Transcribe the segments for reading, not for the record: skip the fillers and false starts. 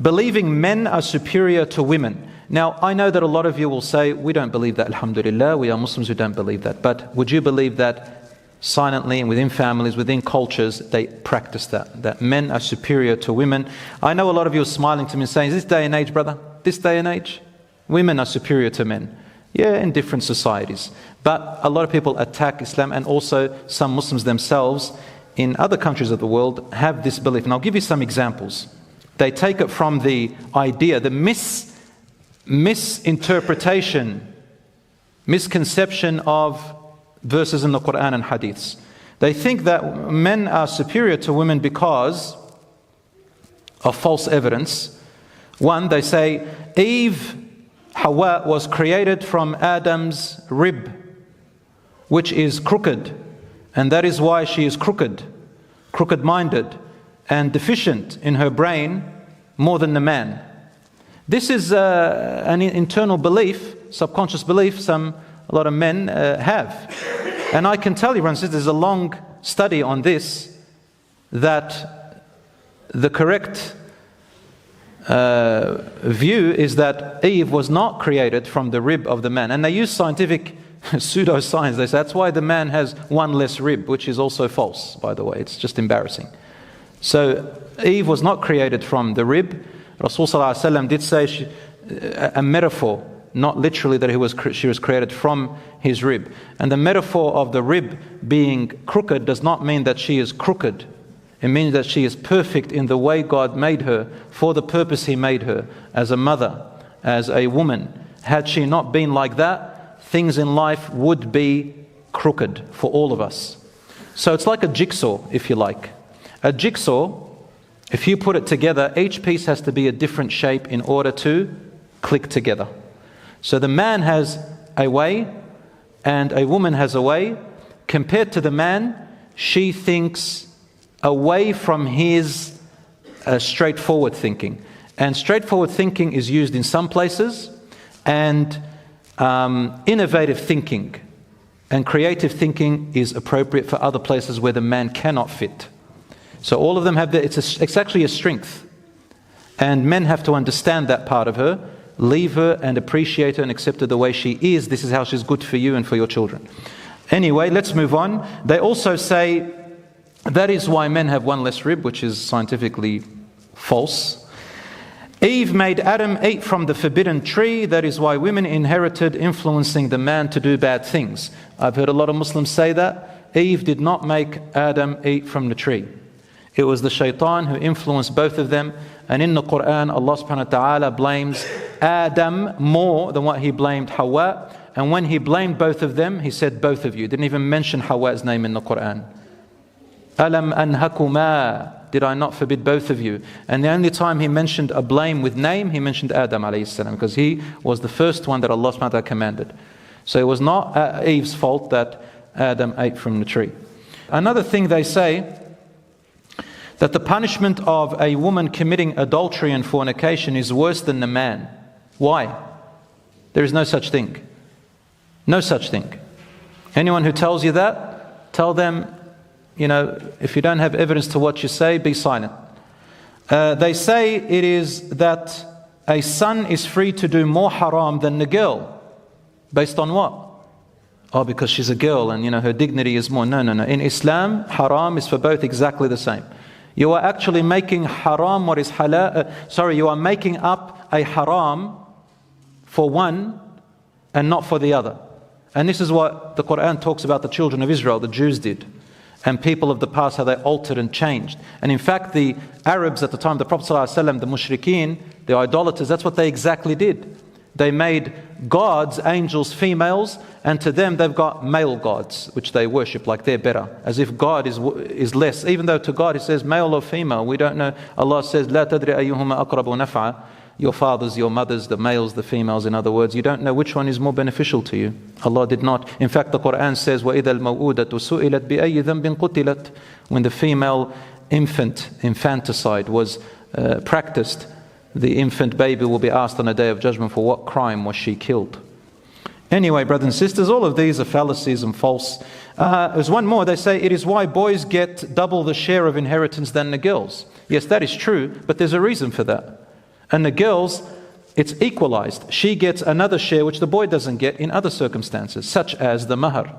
believing men are superior to women. Now, I know that a lot of you will say, we don't believe that, alhamdulillah, we are Muslims who don't believe that. But would you believe that silently and within families, within cultures, they practice that men are superior to women? I know a lot of you are smiling to me and saying, this day and age, brother, this day and age, women are superior to men. Yeah, in different societies. But a lot of people attack Islam, and also some Muslims themselves in other countries of the world have this belief. And I'll give you some examples. They take it from the idea, the misinterpretation, misconception of verses in the Quran and hadiths. They think that men are superior to women because of false evidence. One, they say Eve, Hawwa, was created from Adam's rib, which is crooked, and that is why she is crooked-minded and deficient in her brain more than the man. This is an internal belief, subconscious belief a lot of men have. And I can tell you, brothers and sisters, there's a long study on this, that the correct view is that Eve was not created from the rib of the man. And they use scientific pseudoscience. They say that's why the man has one less rib, which is also false, by the way. It's just embarrassing. So Eve was not created from the rib. Rasul Sallallahu Alaihi Wasallam did say a metaphor, not literally that she was created from his rib. And the metaphor of the rib being crooked does not mean that she is crooked. It means that she is perfect in the way God made her, for the purpose He made her, as a mother, as a woman. Had she not been like that, things in life would be crooked for all of us. So it's like a jigsaw, if you like. A jigsaw, if you put it together, each piece has to be a different shape in order to click together. So the man has a way and a woman has a way. Compared to the man, she thinks away from his straightforward thinking. And straightforward thinking is used in some places, and innovative thinking and creative thinking is appropriate for other places where the man cannot fit. So all of them have it's actually a strength. And men have to understand that part of her, leave her and appreciate her and accept her the way she is. This is how she's good for you and for your children. Anyway, let's move on. They also say that is why men have one less rib, which is scientifically false. Eve made Adam eat from the forbidden tree. That is why women inherited influencing the man to do bad things. I've heard a lot of Muslims say that. Eve did not make Adam eat from the tree. It was the shaitan who influenced both of them. And in the Quran, Allah subhanahu wa ta'ala blames Adam more than what He blamed Hawwa. And when He blamed both of them, He said both of you. Didn't even mention Hawwa's name in the Quran. Alam anhakuma. Did I not forbid both of you? And the only time He mentioned a blame with name, He mentioned Adam alayhi salam, because he was the first one that Allah subhanahu wa ta'ala commanded. So it was not Eve's fault that Adam ate from the tree. Another thing they say, that the punishment of a woman committing adultery and fornication is worse than the man. Why? There is no such thing. No such thing. Anyone who tells you that, tell them, if you don't have evidence to what you say, be silent. They say it is that a son is free to do more haram than the girl. Based on what? Oh, because she's a girl and her dignity is more. No. In Islam, haram is for both exactly the same. You are actually making haram what is halal. You are making up a haram for one and not for the other. And this is what the Quran talks about the children of Israel, the Jews did. And people of the past, how they altered and changed. And in fact, the Arabs at the time, the Prophet ﷺ, the mushrikeen, the idolaters, that's what they exactly did. They made gods, angels, females, and to them they've got male gods, which they worship like they're better, as if God is less. Even though to God He says male or female, we don't know. Allah says, لا تدري أيهما أقرب نفعا. Your fathers, your mothers, the males, the females, in other words, you don't know which one is more beneficial to you. Allah did not. In fact, the Quran says, وَإِذَا الْمَوْءُودَةُ سُئِلَتْ بِأَيِّ ذَنْبٍ قُتِلَتْ. When the female infanticide was practiced, the infant baby will be asked on the Day of Judgment, for what crime was she killed? Anyway, brothers and sisters, all of these are fallacies and false. There's one more. They say it is why boys get double the share of inheritance than the girls. Yes, that is true, but there's a reason for that. And the girls, it's equalized. She gets another share which the boy doesn't get in other circumstances, such as the mahar,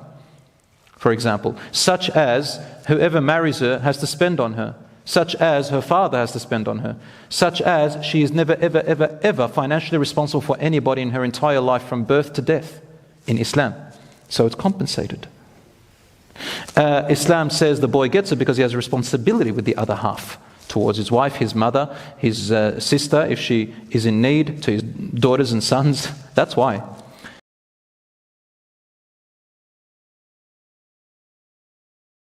for example, such as whoever marries her has to spend on her, such as her father has to spend on her, such as she is never, ever, ever, ever financially responsible for anybody in her entire life from birth to death in Islam. So it's compensated. Islam says the boy gets it because he has a responsibility with the other half towards his wife, his mother, his sister, if she is in need, to his daughters and sons. That's why.